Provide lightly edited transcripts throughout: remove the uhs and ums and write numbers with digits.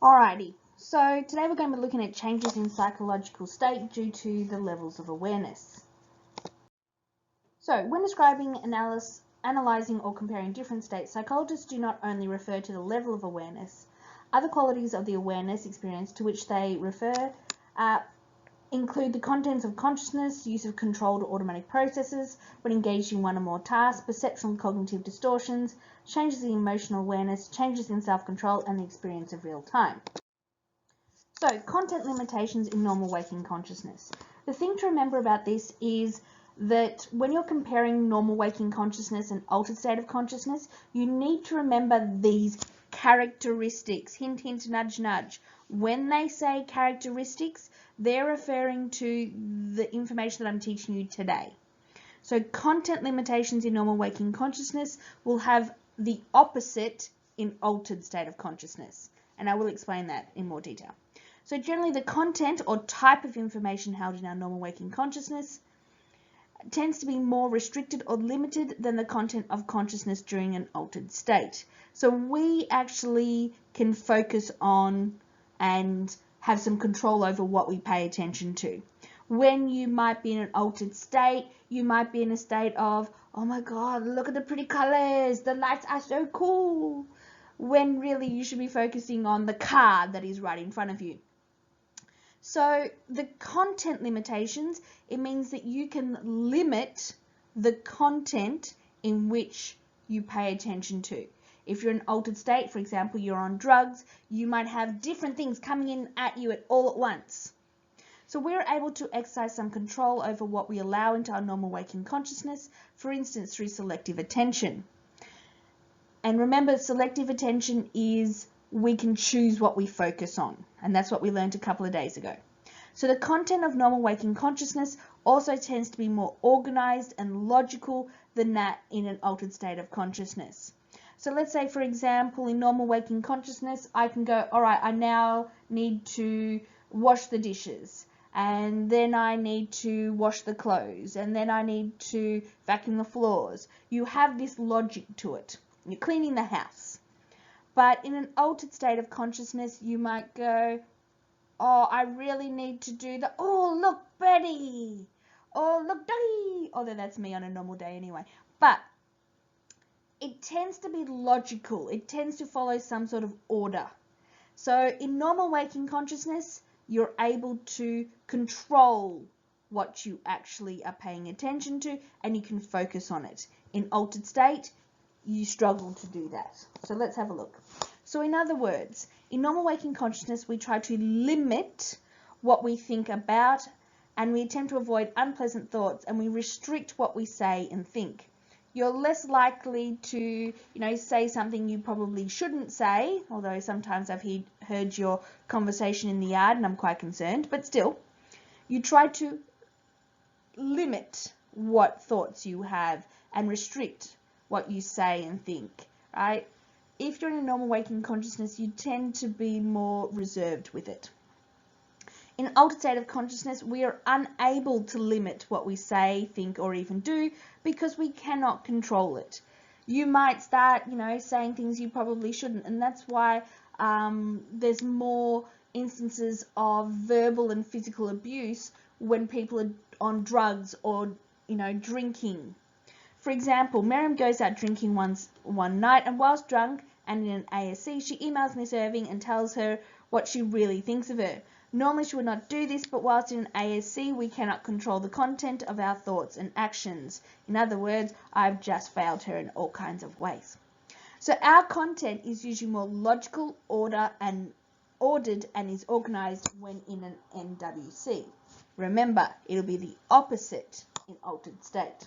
Alrighty, so today we're going to be looking at changes in psychological state due to the levels of awareness. So, when describing, analyzing, or comparing different states, psychologists do not only refer to the level of awareness. Other qualities of the awareness experience to which they refer include the contents of consciousness, use of controlled or automatic processes when engaged in one or more tasks, perceptual and cognitive distortions, changes in emotional awareness, changes in self-control, and the experience of real time. So, content limitations in normal waking consciousness. The thing to remember about this is that when you're comparing normal waking consciousness and altered state of consciousness, you need to remember these characteristics. Hint, hint, nudge, nudge. When they say characteristics, they're referring to the information that I'm teaching you today. So content limitations in normal waking consciousness will have the opposite in altered state of consciousness. And I will explain that in more detail. So generally the content or type of information held in our normal waking consciousness tends to be more restricted or limited than the content of consciousness during an altered state. So we actually can focus on and have some control over what we pay attention to. When you might be in an altered state, you might be in a state of, oh my God, look at the pretty colors, the lights are so cool. When really you should be focusing on the car that is right in front of you. So the content limitations, it means that you can limit the content in which you pay attention to. If you're in an altered state, for example, you're on drugs, you might have different things coming in at you all at once. So we're able to exercise some control over what we allow into our normal waking consciousness, for instance, through selective attention. And remember, selective attention is we can choose what we focus on, and that's what we learned a couple of days ago. So the content of normal waking consciousness also tends to be more organized and logical than that in an altered state of consciousness. So let's say, for example, in normal waking consciousness, I can go, all right, I now need to wash the dishes, and then I need to wash the clothes, and then I need to vacuum the floors. You have this logic to it. You're cleaning the house. But in an altered state of consciousness, you might go, oh, I really need to do the, oh, look, birdie. Oh, look, doggy. Although that's me on a normal day anyway. But it tends to be logical. It tends to follow some sort of order. So in normal waking consciousness, you're able to control what you actually are paying attention to, and you can focus on it. In altered state, you struggle to do that. So let's have a look. So in other words, in normal waking consciousness, we try to limit what we think about, and we attempt to avoid unpleasant thoughts, and we restrict what we say and think. You're less likely to, say something you probably shouldn't say, although sometimes I've heard your conversation in the yard and I'm quite concerned, but still, you try to limit what thoughts you have and restrict what you say and think, right? If you're in a normal waking consciousness, you tend to be more reserved with it. In an altered state of consciousness, we are unable to limit what we say, think, or even do because we cannot control it. You might start, saying things you probably shouldn't, and that's why there's more instances of verbal and physical abuse when people are on drugs or, drinking. For example, Miriam goes out drinking one night, and whilst drunk and in an ASC, she emails Miss Irving and tells her what she really thinks of her. Normally she would not do this, but whilst in an ASC, we cannot control the content of our thoughts and actions. In other words, I've just failed her in all kinds of ways. So our content is usually more logical, ordered, and is organized when in an NWC. Remember, it'll be the opposite in altered state.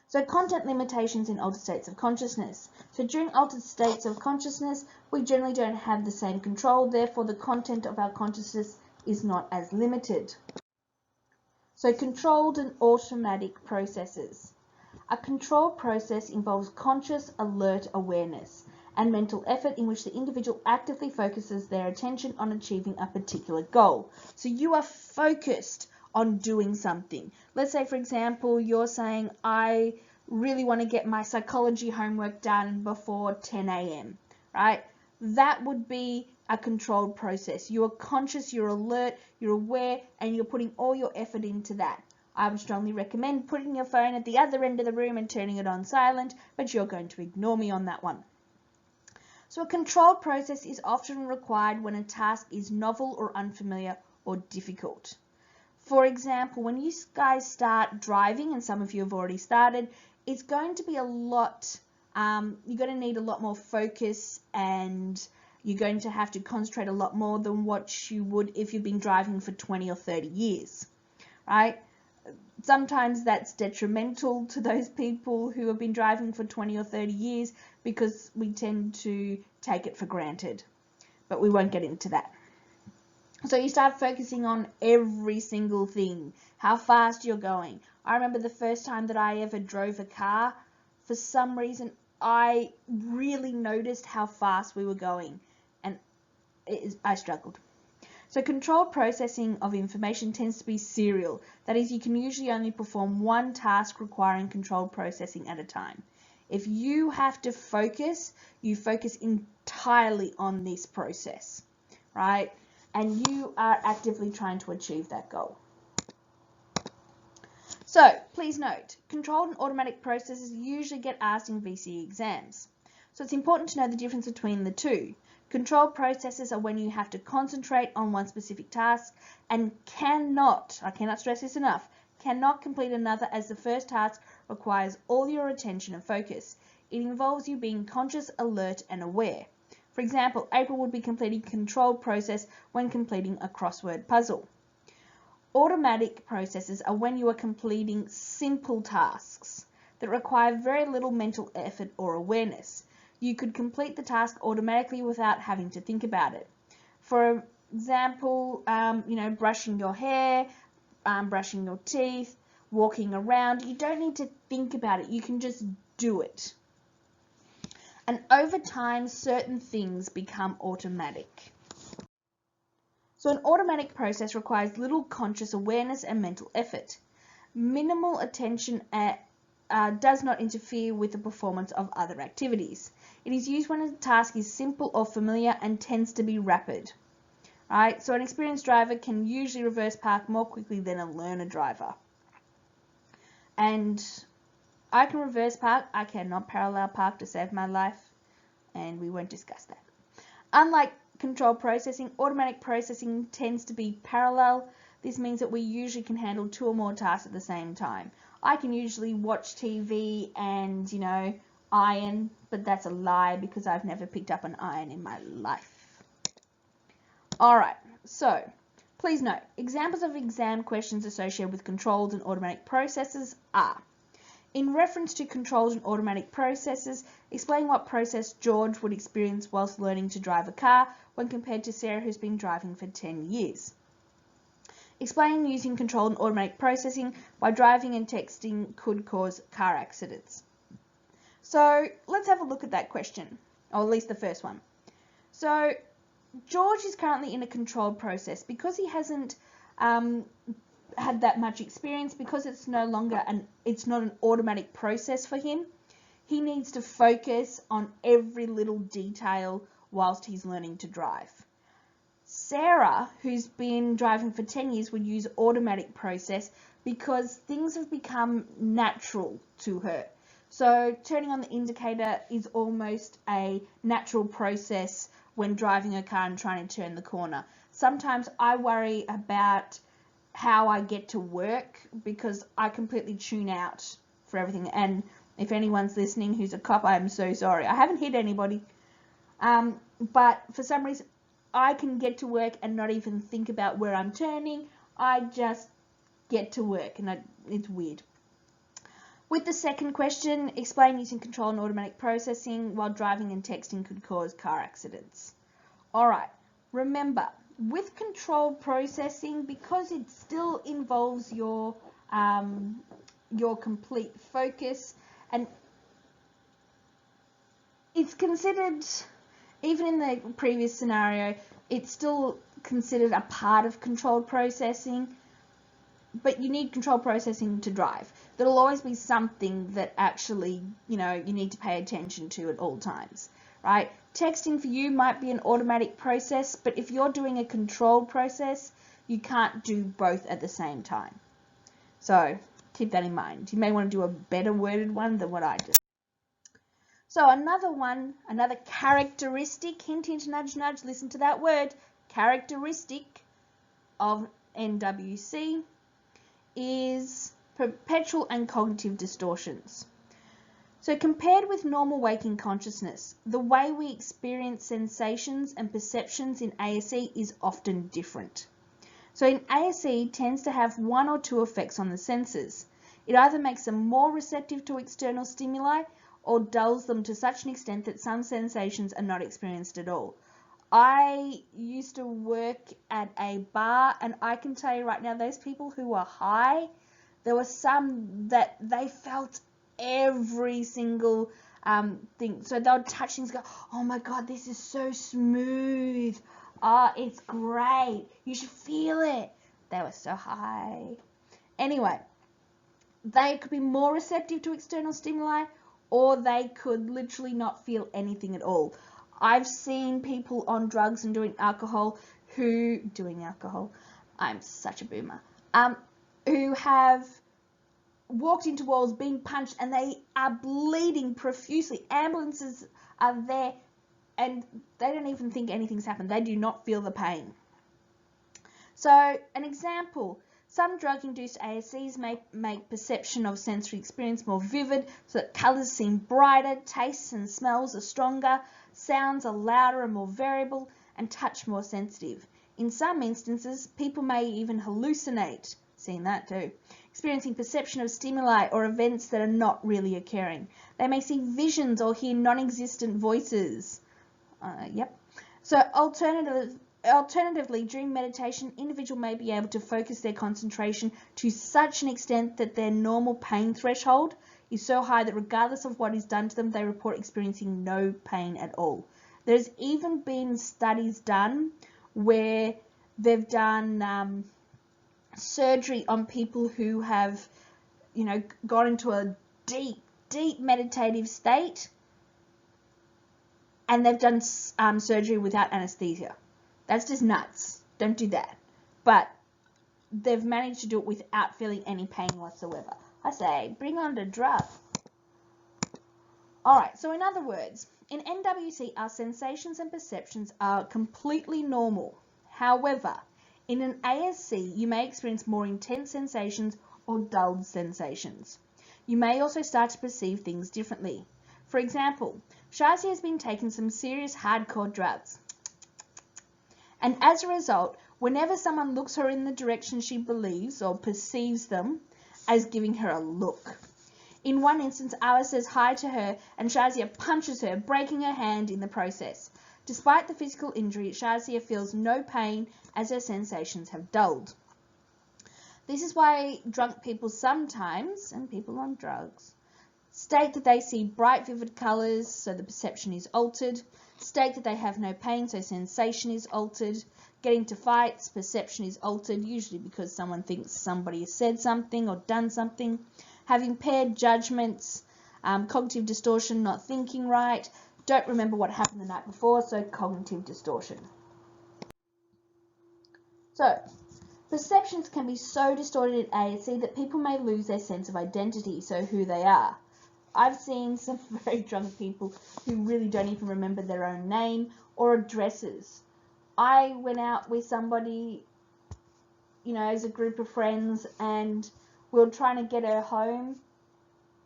So content limitations in altered states of consciousness. So during altered states of consciousness, we generally don't have the same control, therefore the content of our consciousness is not as limited. So controlled and automatic processes. A controlled process involves conscious, alert awareness and mental effort in which the individual actively focuses their attention on achieving a particular goal. So you are focused on doing something. Let's say, for example, you're saying, I really want to get my psychology homework done before 10 a.m., right? that would be a controlled process. You are conscious, you're alert, you're aware, and you're putting all your effort into that. I would strongly recommend putting your phone at the other end of the room and turning it on silent, but you're going to ignore me on that one. So a controlled process is often required when a task is novel or unfamiliar or difficult. For example, when you guys start driving, and some of you have already started, it's going to be a lot, you're going to need a lot more focus, and you're going to have to concentrate a lot more than what you would if you've been driving for 20 or 30 years, right? Sometimes that's detrimental to those people who have been driving for 20 or 30 years because we tend to take it for granted, but we won't get into that. So you start focusing on every single thing, how fast you're going. I remember the first time that I ever drove a car, for some reason I really noticed how fast we were going, and I struggled. So controlled processing of information tends to be serial. That is, you can usually only perform one task requiring controlled processing at a time. If you have to focus, you focus entirely on this process, right? And you are actively trying to achieve that goal. So please note, controlled and automatic processes usually get asked in VCE exams. So it's important to know the difference between the two. Controlled processes are when you have to concentrate on one specific task and cannot, I cannot stress this enough, cannot complete another, as the first task requires all your attention and focus. It involves you being conscious, alert, and aware. For example, April would be completing a controlled process when completing a crossword puzzle. Automatic processes are when you are completing simple tasks that require very little mental effort or awareness. You could complete the task automatically without having to think about it. For example, brushing your hair, brushing your teeth, walking around. You don't need to think about it. You can just do it. And over time, certain things become automatic. So an automatic process requires little conscious awareness and mental effort. Minimal attention does not interfere with the performance of other activities. It is used when a task is simple or familiar and tends to be rapid. Right? So an experienced driver can usually reverse park more quickly than a learner driver. And I can reverse park, I cannot parallel park to save my life, and we won't discuss that. Unlike controlled processing, automatic processing tends to be parallel. This means that we usually can handle 2 or more tasks at the same time. I can usually watch TV and, iron, but that's a lie because I've never picked up an iron in my life. Alright, so please note, examples of exam questions associated with controlled and automatic processes are: in reference to controlled and automatic processes, explain what process George would experience whilst learning to drive a car when compared to Sarah, who's been driving for 10 years. Explain using controlled and automatic processing why driving and texting could cause car accidents. So let's have a look at that question, or at least the first one. So George is currently in a controlled process because he hasn't had that much experience, because it's no longer it's not an automatic process for him. He needs to focus on every little detail whilst he's learning to drive. Sarah, who's been driving for 10 years, would use automatic process because things have become natural to her. So turning on the indicator is almost a natural process when driving a car and trying to turn the corner. Sometimes I worry about how I get to work because I completely tune out for everything. And if anyone's listening who's a cop, I'm so sorry. I haven't hit anybody. But for some reason, I can get to work and not even think about where I'm turning. I just get to work, and it's weird. With the second question, explain using control and automatic processing while driving and texting could cause car accidents. Alright, remember, with controlled processing, because it still involves your complete focus, and it's considered, even in the previous scenario, it's still considered a part of controlled processing, but you need controlled processing to drive. There'll always be something that actually, you need to pay attention to at all times, right? Texting for you might be an automatic process, but if you're doing a controlled process, you can't do both at the same time. So keep that in mind. You may want to do a better worded one than what I did. So another one, another characteristic, hint, hint, nudge, nudge, listen to that word, characteristic of NWC is perceptual and cognitive distortions. So compared with normal waking consciousness, the way we experience sensations and perceptions in ASC is often different. So in ASC tends to have one or two effects on the senses. It either makes them more receptive to external stimuli or dulls them to such an extent that some sensations are not experienced at all. I used to work at a bar, and I can tell you right now, those people who were high, there were some that they felt every single thing. So they would touch things and go, oh my God, this is so smooth. Oh, it's great. You should feel it. They were so high. Anyway, they could be more receptive to external stimuli, or they could literally not feel anything at all. I've seen people on drugs and doing alcohol, I'm such a boomer, who have walked into walls, been punched, and they are bleeding profusely. Ambulances are there, and they don't even think anything's happened. They do not feel the pain. So, an example, some drug-induced ASCs may make perception of sensory experience more vivid, so that colours seem brighter, tastes and smells are stronger, sounds are louder and more variable, and touch more sensitive. In some instances, people may even hallucinate, seen that too, experiencing perception of stimuli or events that are not really occurring. They may see visions or hear non-existent voices. So alternatively, during meditation, individual may be able to focus their concentration to such an extent that their normal pain threshold is so high that regardless of what is done to them, they report experiencing no pain at all. There's even been studies done where they've done surgery on people who have, gone into a deep meditative state, and they've done surgery without anesthesia. That's just nuts. Don't do that. But they've managed to do it without feeling any pain whatsoever. I say, bring on the drug. Alright, so in other words, in NWC, our sensations and perceptions are completely normal. However, in an ASC, you may experience more intense sensations or dulled sensations. You may also start to perceive things differently. For example, Shazia has been taking some serious hardcore drugs. And as a result, whenever someone looks her in the direction she believes or perceives them as giving her a look. In one instance, Alice says hi to her and Shazia punches her, breaking her hand in the process. Despite the physical injury, Shazia feels no pain as her sensations have dulled. This is why drunk people sometimes, and people on drugs, state that they see bright, vivid colours, so the perception is altered. State that they have no pain, so sensation is altered. Getting to fights, perception is altered, usually because someone thinks somebody has said something or done something. Have impaired judgments, cognitive distortion, not thinking right. Don't remember what happened the night before, so cognitive distortion. So, perceptions can be so distorted in ASC that people may lose their sense of identity, so who they are. I've seen some very drunk people who really don't even remember their own name or addresses. I went out with somebody, as a group of friends, and we were trying to get her home,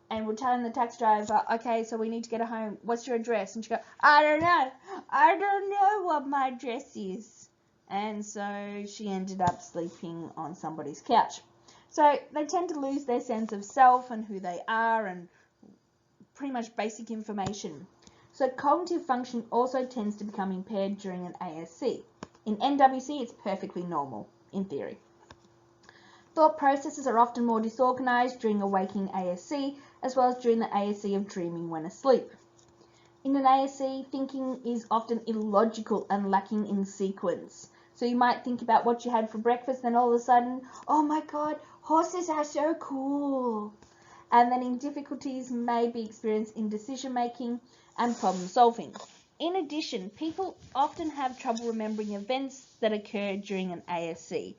and we're telling the taxi driver, okay, so we need to get her home. What's your address? And she goes, I don't know what my address is. And so she ended up sleeping on somebody's couch. So they tend to lose their sense of self and who they are and pretty much basic information. So cognitive function also tends to become impaired during an ASC. In NWC, it's perfectly normal, in theory. Thought processes are often more disorganized during a waking ASC, as well as during the ASC of dreaming when asleep. In an ASC, thinking is often illogical and lacking in sequence. So you might think about what you had for breakfast, then all of a sudden, oh my God, horses are so cool. And then difficulties may be experienced in decision making and problem solving. In addition, people often have trouble remembering events that occur during an ASC.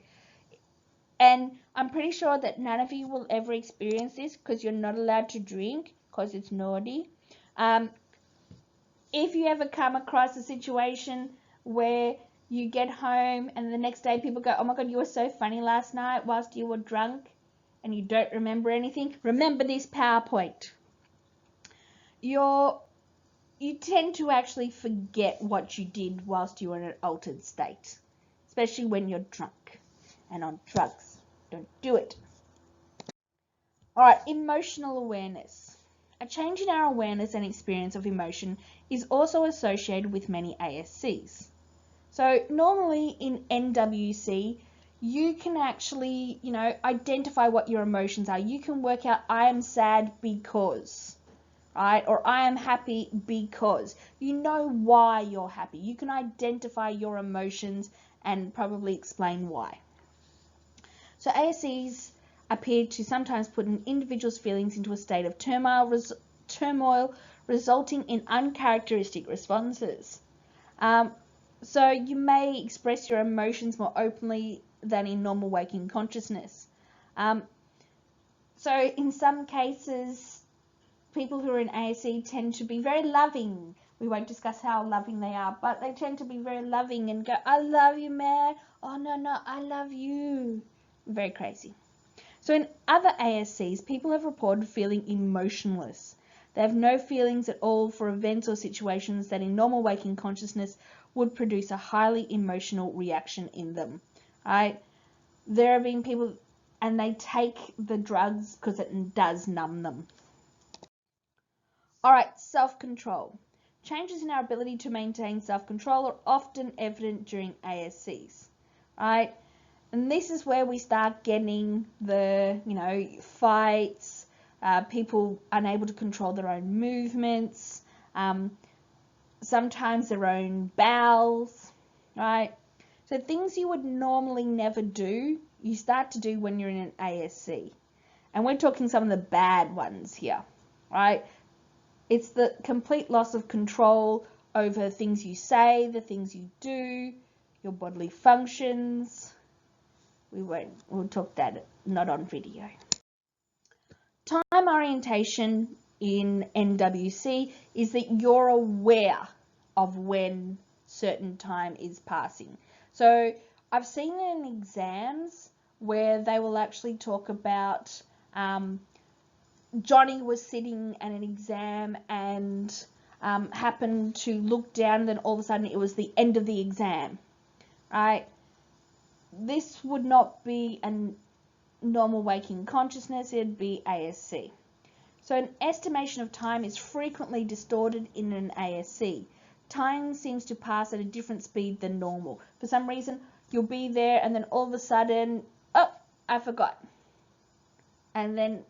And I'm pretty sure that none of you will ever experience this because you're not allowed to drink because it's naughty. If you ever come across a situation where you get home and the next day people go, oh my God, you were so funny last night whilst you were drunk and you don't remember anything, remember this PowerPoint. You tend to actually forget what you did whilst you were in an altered state, especially when you're drunk and on drugs. Don't do it. All right, emotional awareness. A change in our awareness and experience of emotion is also associated with many ASCs. So normally in NWC, you can actually, identify what your emotions are. You can work out, I am sad because, right? Or I am happy because. You know why you're happy. You can identify your emotions and probably explain why. So ASCs appear to sometimes put an individual's feelings into a state of turmoil resulting in uncharacteristic responses. So you may express your emotions more openly than in normal waking consciousness. So in some cases, people who are in ASC tend to be very loving. We won't discuss how loving they are, but they tend to be very loving and go, I love you, man. Oh, no, I love you. Very crazy. So in other ASCs, people have reported feeling emotionless. They have no feelings at all for events or situations that in normal waking consciousness would produce a highly emotional reaction in them. Right? There have been people, and they take the drugs because it does numb them. All right, self-control. Changes in our ability to maintain self-control are often evident during ASCs. Right? And this is where we start getting the, fights, people unable to control their own movements, sometimes their own bowels, right? So things you would normally never do, you start to do when you're in an ASC. And we're talking some of the bad ones here, right? It's the complete loss of control over things you say, the things you do, your bodily functions. We'll talk that not on video. Time orientation in NWC is that you're aware of when certain time is passing. So I've seen it in exams where they will actually talk about Johnny was sitting at an exam and happened to look down, and then all of a sudden it was the end of the exam, right? This would not be a normal waking consciousness, it'd be ASC. So an estimation of time is frequently distorted in an ASC. Time seems to pass at a different speed than normal. For some reason, you'll be there and then all of a sudden, oh, I forgot. And then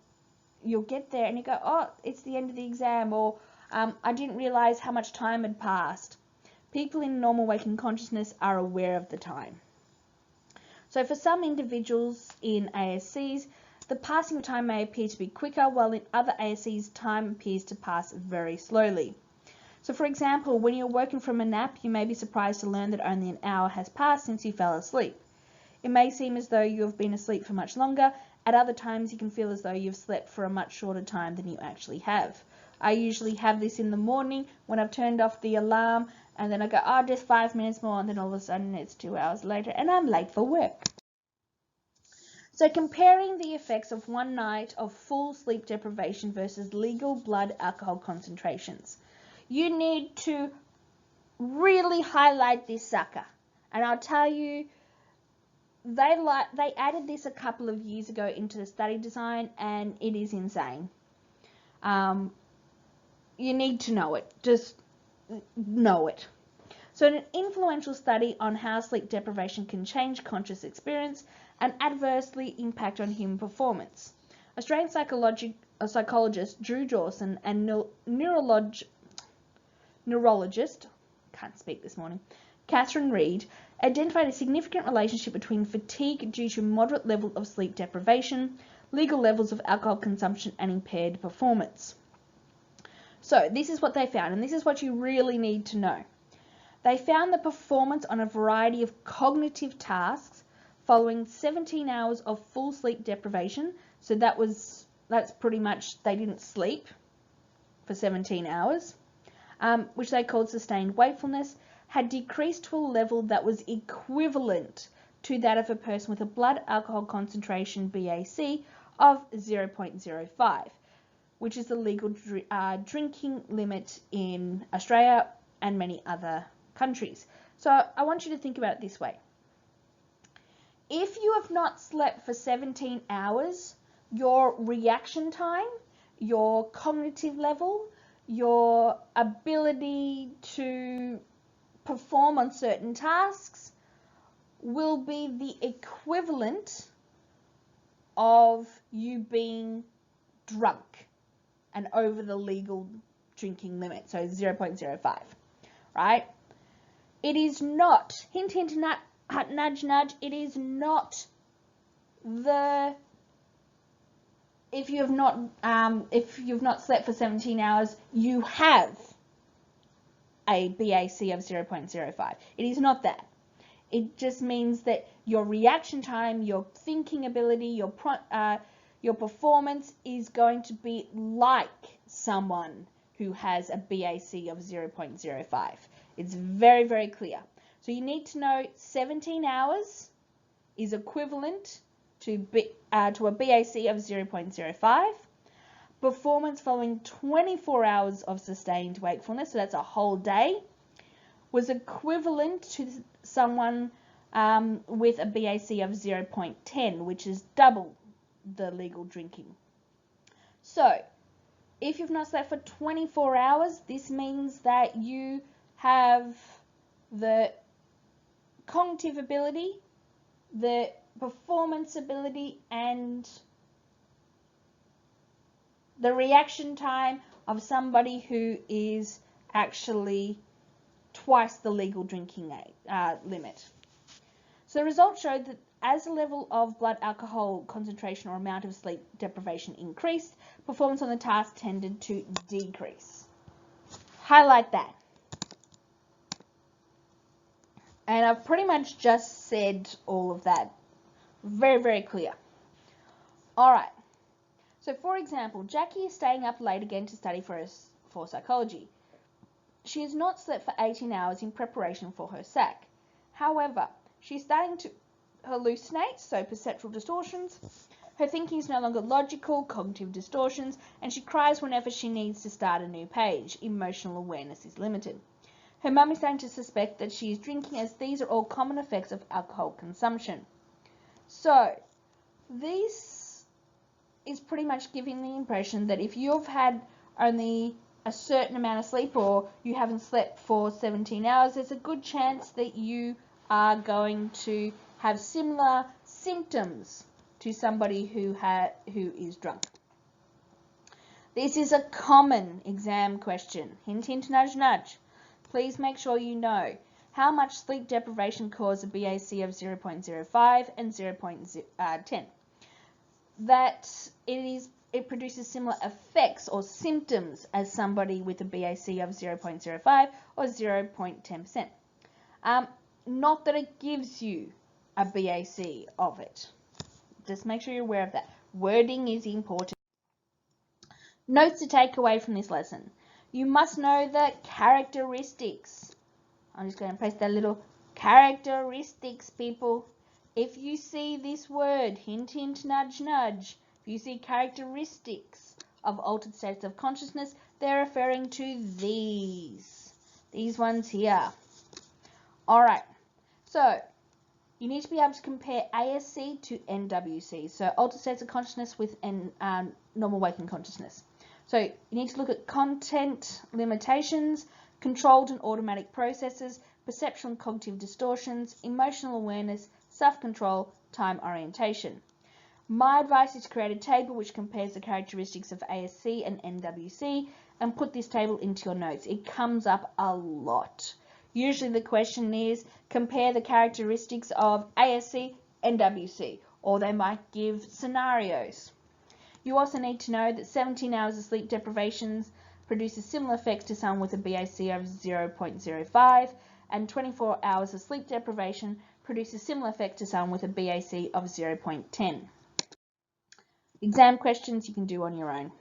you'll get there and you go, oh, it's the end of the exam, or I didn't realize how much time had passed. People in normal waking consciousness are aware of the time. So for some individuals in ASCs, the passing of time may appear to be quicker, while in other ASCs, time appears to pass very slowly. So for example, when you're woken from a nap, you may be surprised to learn that only an hour has passed since you fell asleep. It may seem as though you have been asleep for much longer. At other times, you can feel as though you've slept for a much shorter time than you actually have. I usually have this in the morning when I've turned off the alarm, and then I go, oh, just 5 minutes more, and then all of a sudden it's 2 hours later and I'm late for work. So comparing the effects of one night of full sleep deprivation versus legal blood alcohol concentrations. You need to really highlight this sucker. And I'll tell you, they added this a couple of years ago into the study design, and it is insane. You need to know it. Just know it. So an influential study on how sleep deprivation can change conscious experience and adversely impact on human performance. Australian psychologist Drew Dawson and neurologist, can't speak this morning, Catherine Reed, identified a significant relationship between fatigue due to moderate level of sleep deprivation, legal levels of alcohol consumption, and impaired performance. So this is what they found, and this is what you really need to know. They found the performance on a variety of cognitive tasks following 17 hours of full sleep deprivation. So that's pretty much they didn't sleep for 17 hours, which they called sustained wakefulness, had decreased to a level that was equivalent to that of a person with a blood alcohol concentration BAC of 0.05, which is the legal drinking limit in Australia and many other countries. So I want you to think about it this way. If you have not slept for 17 hours, your reaction time, your cognitive level, your ability to perform on certain tasks will be the equivalent of you being drunk and over the legal drinking limit, so 0.05, right? It is not, hint, hint, nudge, nudge, it is not if you've not slept for 17 hours, you have a BAC of 0.05. It is not that. It just means that your reaction time, your thinking ability, your performance is going to be like someone who has a BAC of 0.05. It's very, very clear. So you need to know 17 hours is equivalent to a BAC of 0.05. Performance following 24 hours of sustained wakefulness, so that's a whole day, was equivalent to someone with a BAC of 0.10, which is double the legal drinking. So if you've not slept for 24 hours, this means that you have the cognitive ability, the performance ability, and the reaction time of somebody who is actually twice the legal drinking limit. So the results showed that as the level of blood alcohol concentration or amount of sleep deprivation increased, performance on the task tended to decrease. Highlight that. And I've pretty much just said all of that. Very, very clear. All right. So for example, Jackie is staying up late again to study for psychology. She has not slept for 18 hours in preparation for her SAC. However, she's starting to hallucinate, so perceptual distortions. Her thinking is no longer logical, cognitive distortions, and she cries whenever she needs to start a new page. Emotional awareness is limited. Her mum is starting to suspect that she is drinking, as these are all common effects of alcohol consumption. So, this is pretty much giving the impression that if you've had only a certain amount of sleep or you haven't slept for 17 hours, there's a good chance that you are going to have similar symptoms to somebody who is drunk. This is a common exam question. Hint, hint, nudge, nudge. Please make sure you know how much sleep deprivation caused a BAC of 0.05 and 0.10. That it produces similar effects or symptoms as somebody with a BAC of 0.05 or 0.10%. Not that it gives you a BAC of it. Just make sure you're aware of that. Wording is important. Notes to take away from this lesson. You must know the characteristics. I'm just going to press that little characteristics, people. If you see this word, hint, hint, nudge, nudge, if you see characteristics of altered states of consciousness, they're referring to these ones here. Alright, so you need to be able to compare ASC to NWC, so altered states of consciousness with normal waking consciousness. So you need to look at content limitations, controlled and automatic processes, perceptual and cognitive distortions, emotional awareness, self-control, time orientation. My advice is to create a table which compares the characteristics of ASC and NWC and put this table into your notes. It comes up a lot. Usually the question is compare the characteristics of ASC and NWC, or they might give scenarios. You also need to know that 17 hours of sleep deprivation produces similar effects to someone with a BAC of 0.05, and 24 hours of sleep deprivation produces similar effects to someone with a BAC of 0.10. Exam questions you can do on your own.